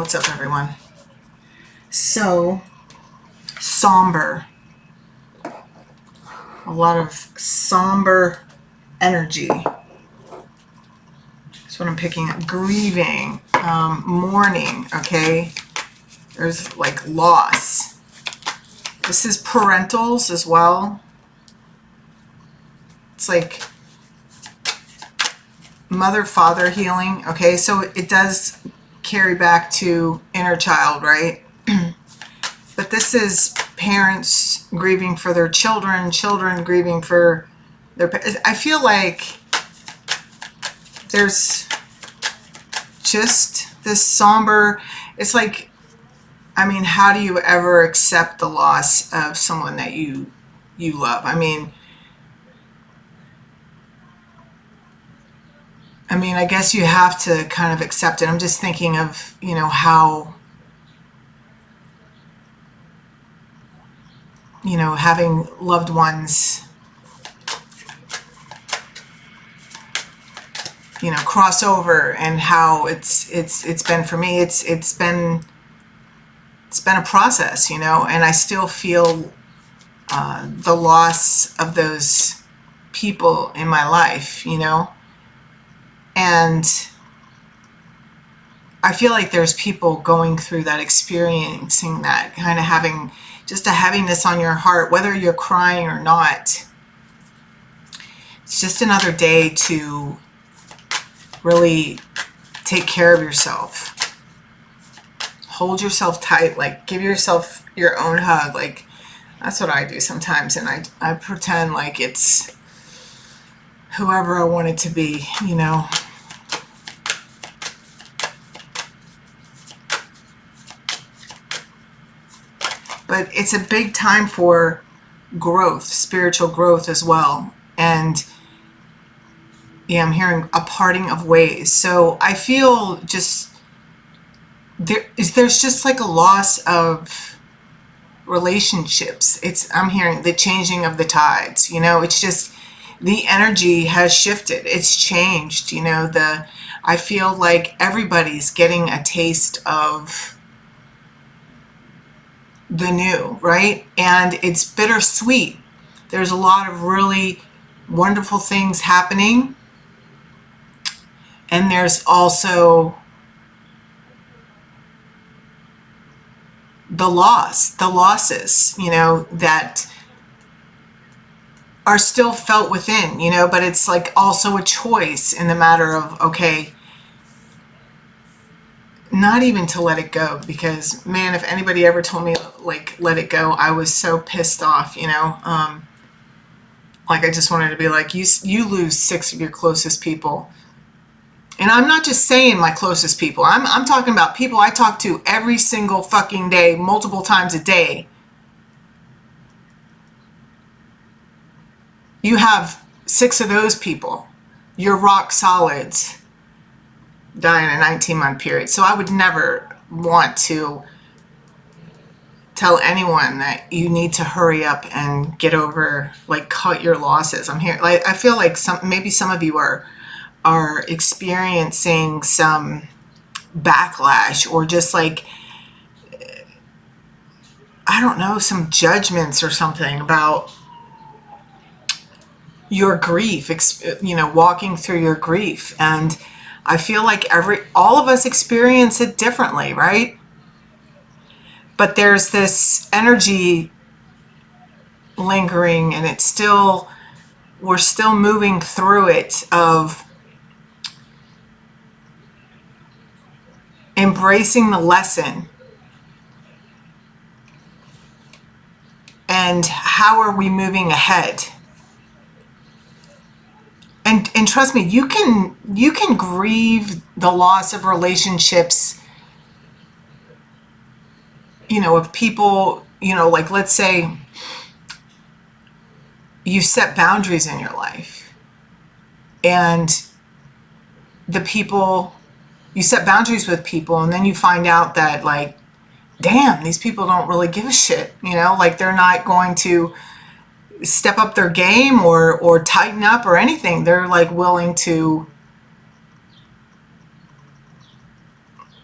What's up, everyone? So, somber. A lot of somber energy. That's what I'm picking up. Grieving, mourning, okay? There's like loss. This is parentals as well. It's like mother-father healing, okay? So it does carry back to inner child, right? But this is parents grieving for their children, children grieving for their parents. I feel like there's just this somber, it's like, I mean, how do you ever accept the loss of someone that you love? I mean, I guess you have to kind of accept it. I'm just thinking of, how, having loved ones, cross over, and how it's been for me. It's been a process, and I still feel the loss of those people in my life, and I feel like there's people going through that, experiencing that, kind of having just a heaviness on your heart, whether you're crying or not. It's just another day to really take care of yourself. Hold yourself tight, like give yourself your own hug. Like that's what I do sometimes, and I pretend like it's whoever I want it to be, But it's a big time for growth, spiritual growth as well. And yeah, I'm hearing a parting of ways. So I feel just there's just like a loss of relationships. I'm hearing the changing of the tides. It's just the energy has shifted. It's changed. I feel like everybody's getting a taste of the new, right? And it's bittersweet. There's a lot of really wonderful things happening. And there's also the losses, that are still felt within, but it's like also a choice in the matter of, okay, not even to let it go, because man, if anybody ever told me like let it go, I was so pissed off, like I just wanted to be like, you lose 6 of your closest people. And I'm not just saying my closest people. I'm talking about people I talk to every single fucking day, multiple times a day. You have 6 of those people. You're rock solids. Die in a 19-month period. So I would never want to tell anyone that you need to hurry up and get over, like, cut your losses. I'm here, like, I feel like maybe some of you are experiencing some backlash, or just like, I don't know, some judgments or something about your grief, walking through your grief. And I feel like all of us experience it differently, right? But there's this energy lingering, and we're still moving through it, of embracing the lesson. And how are we moving ahead? And trust me, you can grieve the loss of relationships, of people, like, let's say you set boundaries in your life, and you set boundaries with people, and then you find out that, like, damn, these people don't really give a shit, like they're not going to step up their game or tighten up or anything. They're like willing to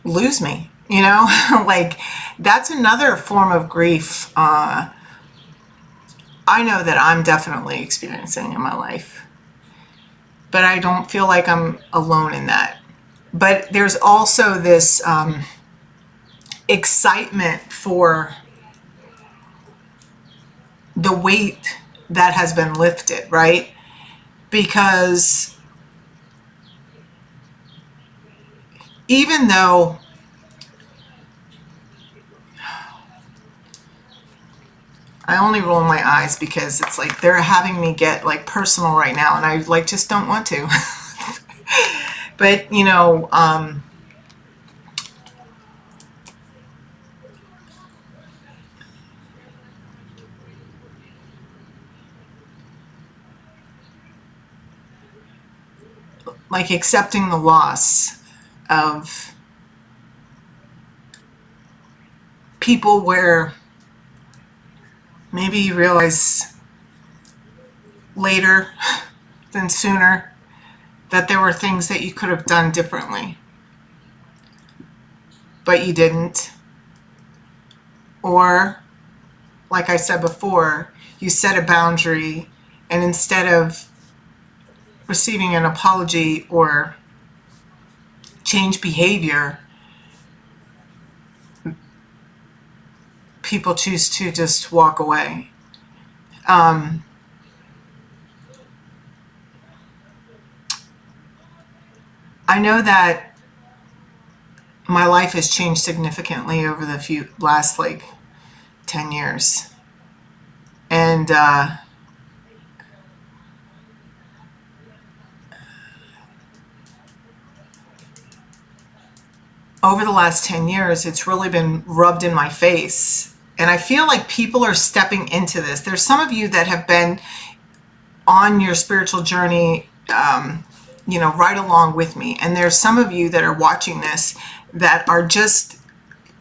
lose me, You know, like that's another form of grief. I know that I'm definitely experiencing in my life, but I don't feel like I'm alone in that. But there's also this excitement for the weight that has been lifted, right? Because even though I only roll my eyes because it's like they're having me get like personal right now, and I like just don't want to. But you know, like accepting the loss of people where maybe you realize later than sooner that there were things that you could have done differently, but you didn't. Or, like I said before, you set a boundary, and instead of receiving an apology or change behavior, people choose to just walk away. Um, I know that my life has changed significantly over the last like 10 years. And over the last 10 years, it's really been rubbed in my face. And I feel like people are stepping into this. There's some of you that have been on your spiritual journey, you know, right along with me. And there's some of you that are watching this that are just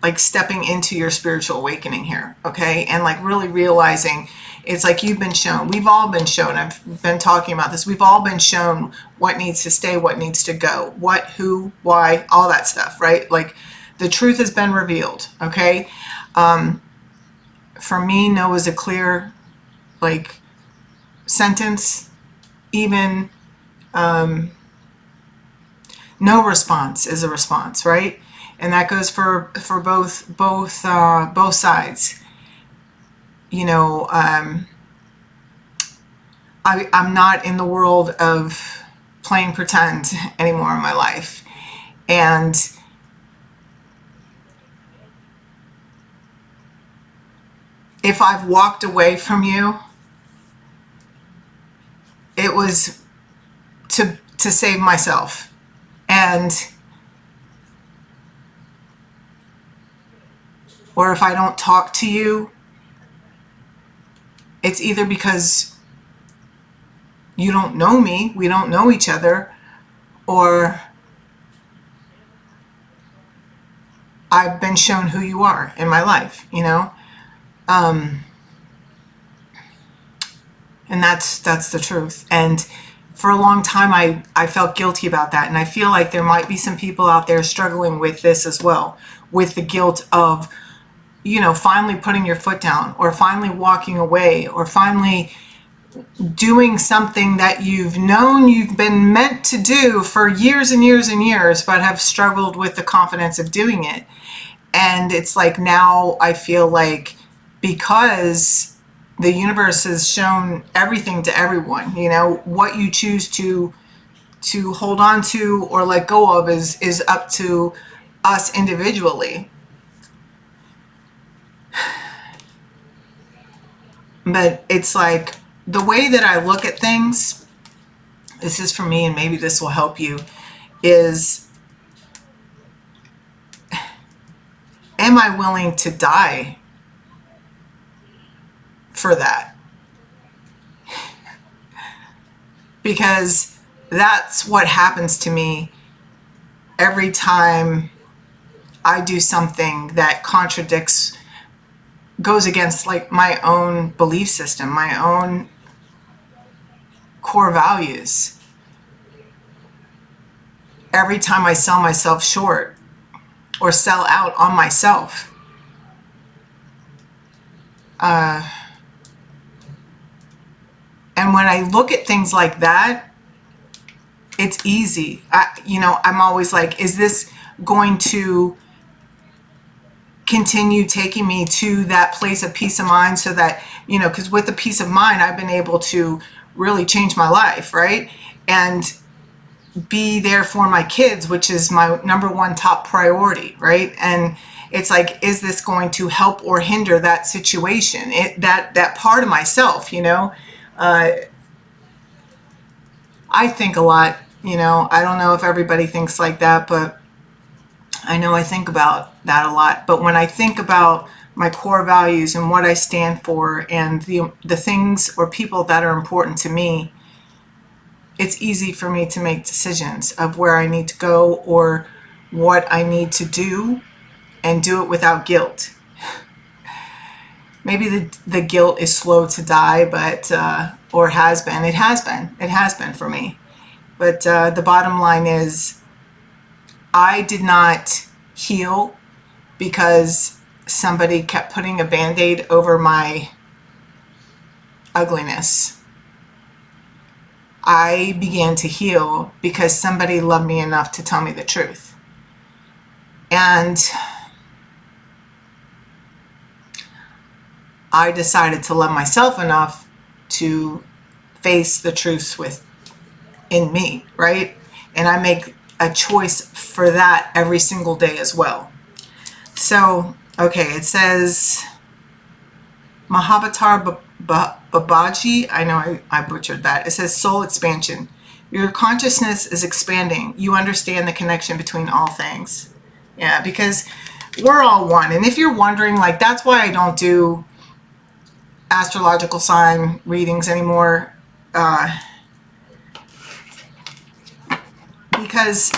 like stepping into your spiritual awakening here, okay? And like really realizing it's like you've been shown, we've all been shown, I've been talking about this, we've all been shown what needs to stay, what needs to go, what, who, why, all that stuff, right? Like the truth has been revealed, okay? For me, no is a clear, like, sentence. Even no response is a response, right? And that goes for both sides. You know, I'm not in the world of playing pretend anymore in my life. And if I've walked away from you, it was to save myself. And or if I don't talk to you, it's either because you don't know me, we don't know each other, or I've been shown who you are in my life, you know? And that's the truth. And for a long time, I felt guilty about that. And I feel like there might be some people out there struggling with this as well, with the guilt of, you know, finally putting your foot down, or finally walking away, or finally doing something that you've known you've been meant to do for years and years and years, but have struggled with the confidence of doing it. And it's like now I feel like because the universe has shown everything to everyone, you know, what you choose to hold on to or let go of is up to us individually. But it's like the way that I look at things, this is for me, and maybe this will help you, is am I willing to die for that? Because that's what happens to me every time I do something that contradicts, goes against like my own belief system, my own core values. Every time I sell myself short, or sell out on myself. And when I look at things like that, it's easy. I'm always like, is this going to continue taking me to that place of peace of mind, so that, because with the peace of mind, I've been able to really change my life, right? And be there for my kids, which is my number one top priority, right? And it's like, is this going to help or hinder that situation? That part of myself, I think a lot, I don't know if everybody thinks like that, but I know I think about that a lot. But when I think about my core values and what I stand for, and the things or people that are important to me, it's easy for me to make decisions of where I need to go or what I need to do, and do it without guilt. Maybe the guilt is slow to die, but or has been. It has been for me. But the bottom line is, I did not heal because somebody kept putting a Band-Aid over my ugliness. I began to heal because somebody loved me enough to tell me the truth. And I decided to love myself enough to face the truth in me, right? And I make a choice for that every single day as well. So, okay, it says Mahavatar Babaji. I know I butchered that. It says soul expansion. Your consciousness is expanding. You understand the connection between all things. Yeah, because we're all one. And if you're wondering, like, that's why I don't do astrological sign readings anymore. Because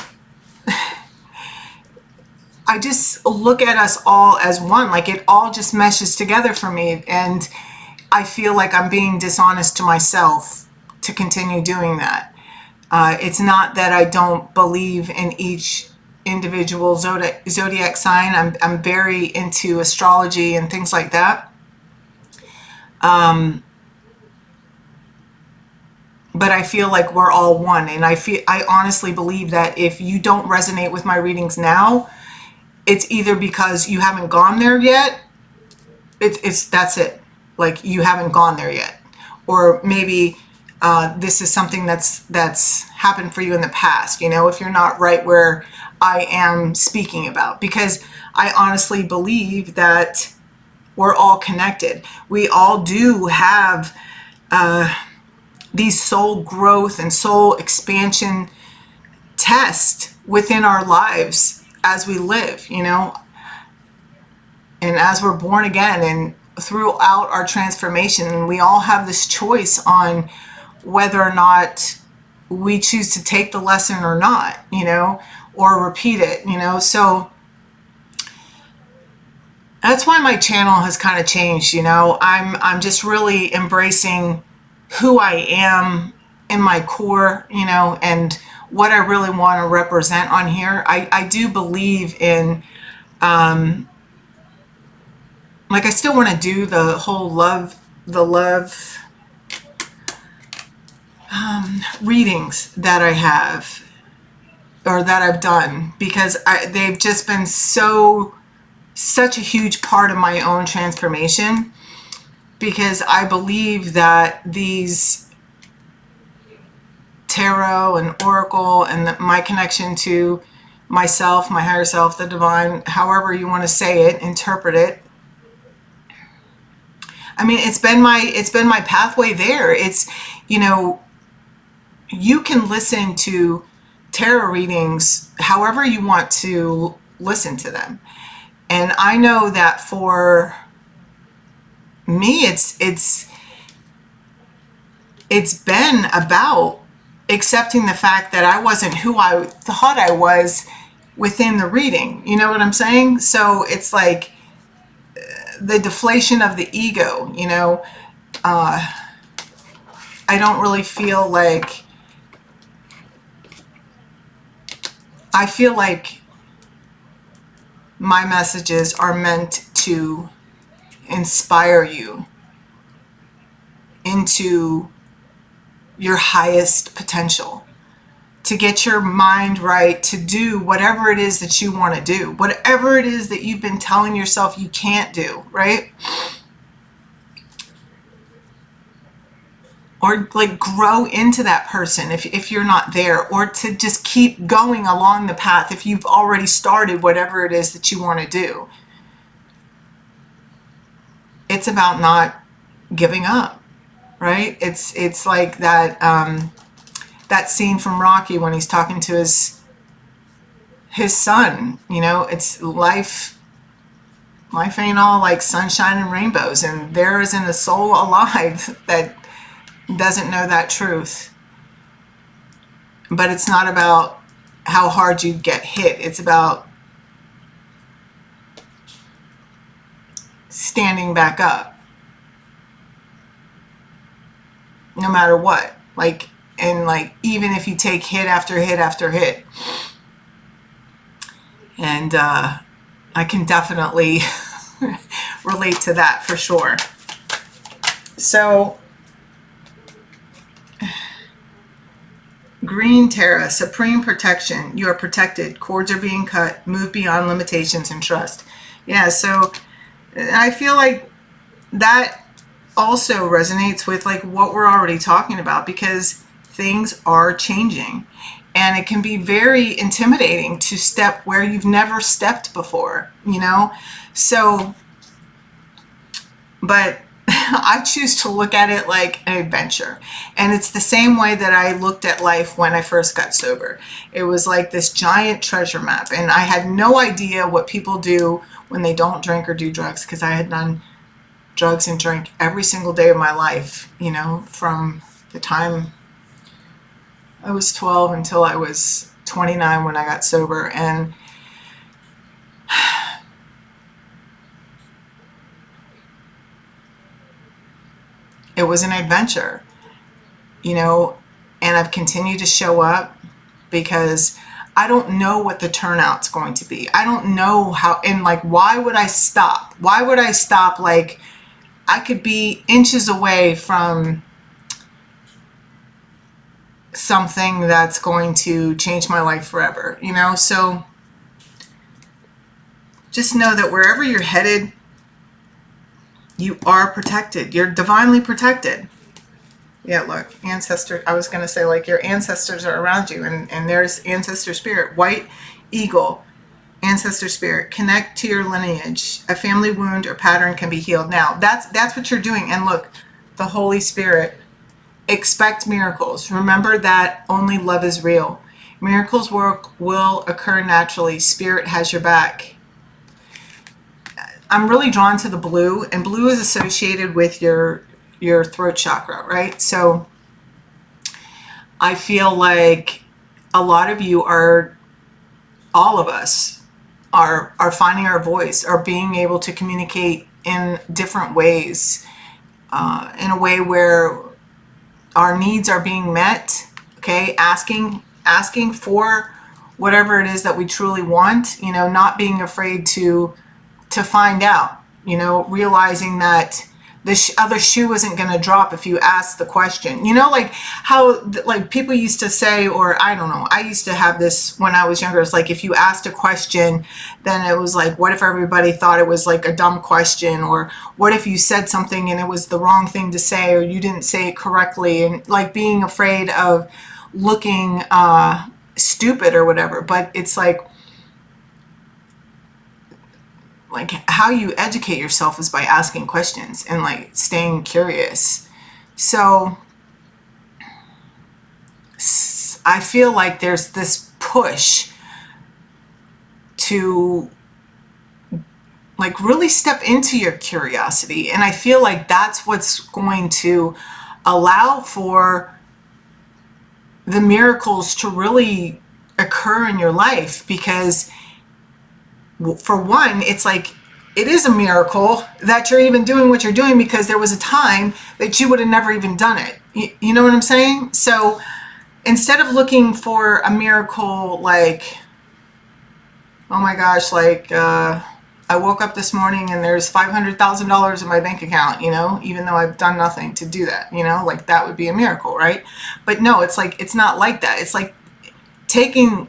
I just look at us all as one. Like, it all just meshes together for me. And I feel like I'm being dishonest to myself to continue doing that. It's not that I don't believe in each individual zodiac sign. I'm very into astrology and things like that. But I feel like we're all one. And I honestly believe that if you don't resonate with my readings now, it's either because you haven't gone there yet. That's it. Like, you haven't gone there yet. Or maybe this is something that's happened for you in the past, if you're not right where I am speaking about. Because I honestly believe that we're all connected. We all do have these soul growth and soul expansion tests within our lives as we live, and as we're born again and throughout our transformation. We all have this choice on whether or not we choose to take the lesson or not, or repeat it, so that's why my channel has kind of changed. I'm just really embracing who I am in my core, and what I really want to represent on here. I do believe in, like, I still want to do the whole love readings that I have, or that I've done, because they've just been such a huge part of my own transformation. Because I believe that these tarot and oracle and my connection to myself, my higher self, the divine, however you want to say it, interpret it. I mean, it's been my pathway there. It's, you can listen to tarot readings however you want to listen to them. And I know that for me, it's been about accepting the fact that I wasn't who I thought I was within the reading. You know what I'm saying? So it's like the deflation of the ego, I don't really feel like, I feel like my messages are meant to inspire you into your highest potential, to get your mind right, to do whatever it is that you want to do, whatever it is that you've been telling yourself you can't do, right? Or like grow into that person if you're not there, or to just keep going along the path if you've already started whatever it is that you want to do. It's about not giving up, right? It's like that that scene from Rocky when he's talking to his son. You know, it's life ain't all like sunshine and rainbows, and there isn't a soul alive that doesn't know that truth. But it's not about how hard you get hit. It's about standing back up no matter what. Like, and like, even if you take hit after hit after hit. And I can definitely relate to that for sure. So, Green Terra, supreme protection. You are protected. Cords are being cut. Move beyond limitations and trust. Yeah, so I feel like that also resonates with like what we're already talking about, because things are changing. And it can be very intimidating to step where you've never stepped before, you know? So, but I choose to look at it like an adventure. And it's the same way that I looked at life when I first got sober. It was like this giant treasure map. And I had no idea what people do when they don't drink or do drugs, because I had done drugs and drink every single day of my life, you know, from the time I was 12 until I was 29 when I got sober. And it was an adventure, you know, and I've continued to show up because I don't know what the turnout's going to be. I don't know how, and like, why would I stop? Why would I stop? Like, I could be inches away from something that's going to change my life forever, you know? So just know that wherever you're headed, you are protected. You're divinely protected. Yeah, look, ancestor. I was going to say, like, your ancestors are around you, and there's ancestor spirit, white eagle, ancestor spirit. Connect to your lineage. A family wound or pattern can be healed. Now, that's what you're doing. And look, the Holy Spirit. Expect miracles. Remember that only love is real. Miracles will occur naturally. Spirit has your back. I'm really drawn to the blue, and blue is associated with your throat chakra, right? So I feel like a lot of you are, all of us are finding our voice, are being able to communicate in different ways, in a way where our needs are being met, okay? Asking for whatever it is that we truly want, you know, not being afraid to find out, you know, realizing that the other shoe isn't going to drop if you ask the question. You know, like how like people used to say, or I don't know, I used to have this when I was younger. It's like if you asked a question, then it was like, what if everybody thought it was like a dumb question? Or what if you said something and it was the wrong thing to say, or you didn't say it correctly? And like being afraid of looking stupid or whatever. But it's like how you educate yourself is by asking questions and like staying curious. So I feel like there's this push to like really step into your curiosity, and I feel like that's what's going to allow for the miracles to really occur in your life. Because for one, it's like, it is a miracle that you're even doing what you're doing, because there was a time that you would have never even done it. You know what I'm saying? So instead of looking for a miracle like oh my gosh, like, I woke up this morning and there's $500,000 in my bank account, you know, even though I've done nothing to do that, you know, like that would be a miracle, right? But no, it's like, it's not like that. It's like taking,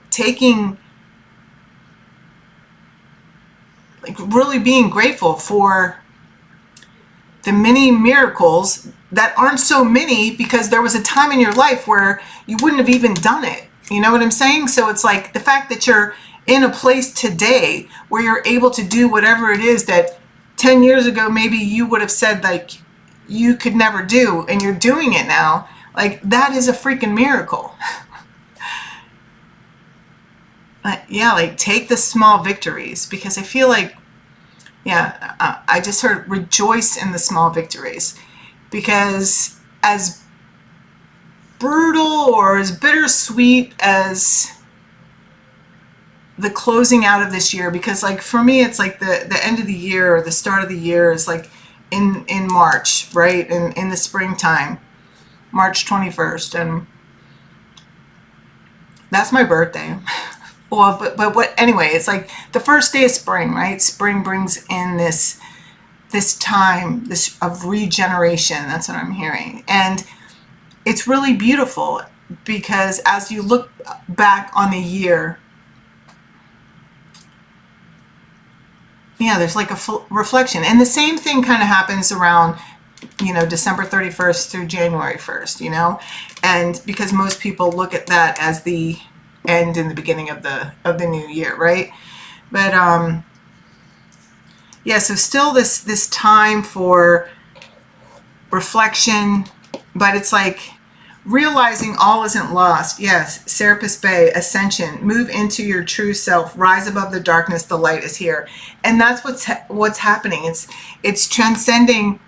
like really being grateful for the many miracles that aren't so many because there was a time in your life where you wouldn't have even done it. You know what I'm saying? So it's like the fact that you're in a place today where you're able to do whatever it is that 10 years ago maybe you would have said like you could never do, and you're doing it now. Like, that is a freaking miracle. Yeah, like take the small victories, because I feel like, yeah, I just heard rejoice in the small victories, because as brutal or as bittersweet as the closing out of this year, because like for me it's like the end of the year or the start of the year is like in March, right? In the springtime, March 21st, and that's my birthday. Well, but what, anyway, it's like the first day of spring, right? Spring brings in this time, this of regeneration. That's what I'm hearing. And it's really beautiful, because as you look back on the year, yeah, there's like a reflection. And the same thing kind of happens around, you know, December 31st through January 1st, you know? And because most people look at that as the end and the beginning of the new year, right? But yeah, so still this time for reflection, but it's like realizing all isn't lost. Yes, Serapis Bay, ascension, move into your true self, rise above the darkness, the light is here. And that's what's happening. It's transcending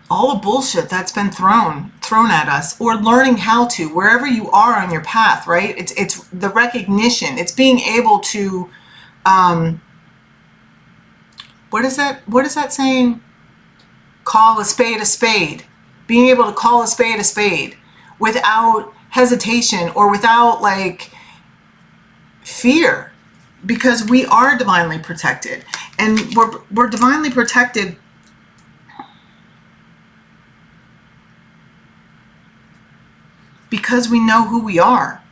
all the bullshit that's been thrown at us, or learning how to, wherever you are on your path, right? It's the recognition. It's being able to what is that saying? Call a spade a spade. Being able to call a spade without hesitation or without like fear, because we are divinely protected, and we're divinely protected because we know who we are.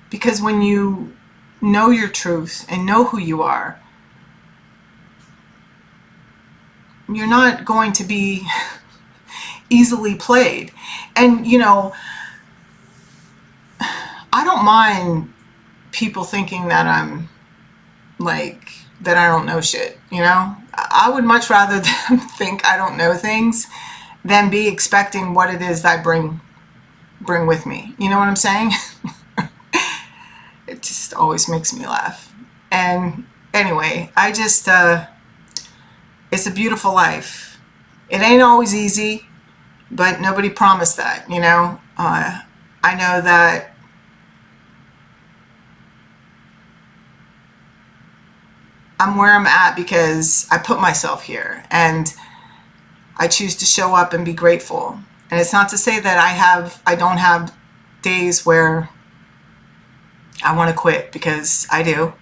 Because when you know your truth and know who you are, you're not going to be easily played. And, you know, I don't mind people thinking that I'm like, that I don't know shit, you know? I would much rather them think I don't know things than be expecting what it is that I bring with me. You know what I'm saying? It just always makes me laugh. And anyway, I just, it's a beautiful life. It ain't always easy, but nobody promised that, you know? I know that I'm where I'm at because I put myself here, and I choose to show up and be grateful. And it's not to say that I don't have days where I want to quit, because I do.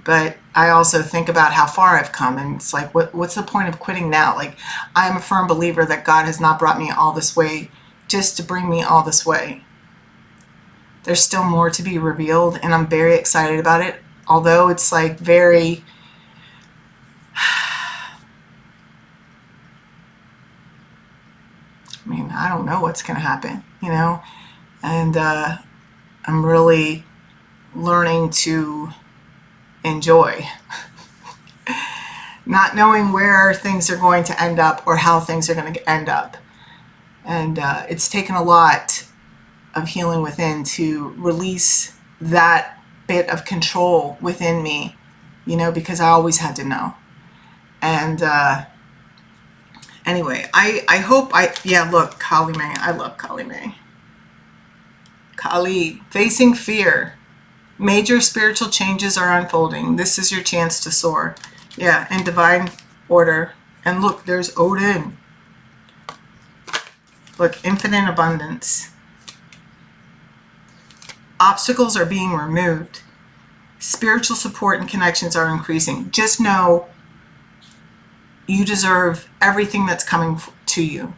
But I also think about how far I've come, and it's like, what's the point of quitting now? Like, I am a firm believer that God has not brought me all this way just to bring me all this way. There's still more to be revealed, and I'm very excited about it. Although it's like very, I mean, I don't know what's going to happen, you know? And I'm really learning to enjoy not knowing where things are going to end up or how things are going to end up. And it's taken a lot of healing within to release that bit of control within me, you know, because I always had to know. And anyway, I hope yeah, look, Kali May, I love Kali May. Kali, facing fear. Major spiritual changes are unfolding. This is your chance to soar. Yeah, in divine order. And look, there's Odin. Look, infinite abundance. Obstacles are being removed. Spiritual support and connections are increasing. Just know you deserve everything that's coming to you.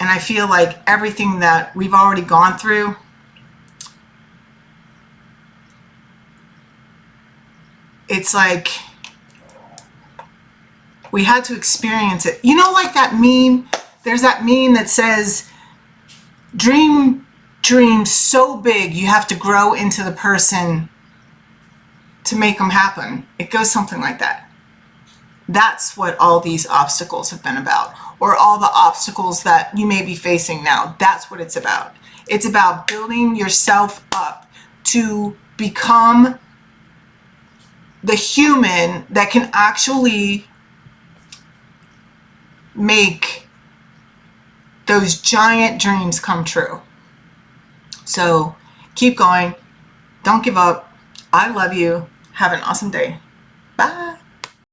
And I feel like everything that we've already gone through, it's like we had to experience it. You know, like that meme? There's that meme that says, dream dreams so big you have to grow into the person to make them happen. It goes something like that. That's what all these obstacles have been about, or all the obstacles that you may be facing now. That's what it's about. It's about building yourself up to become the human that can actually make those giant dreams come true. So keep going. Don't give up. I love you. Have an awesome day. Bye.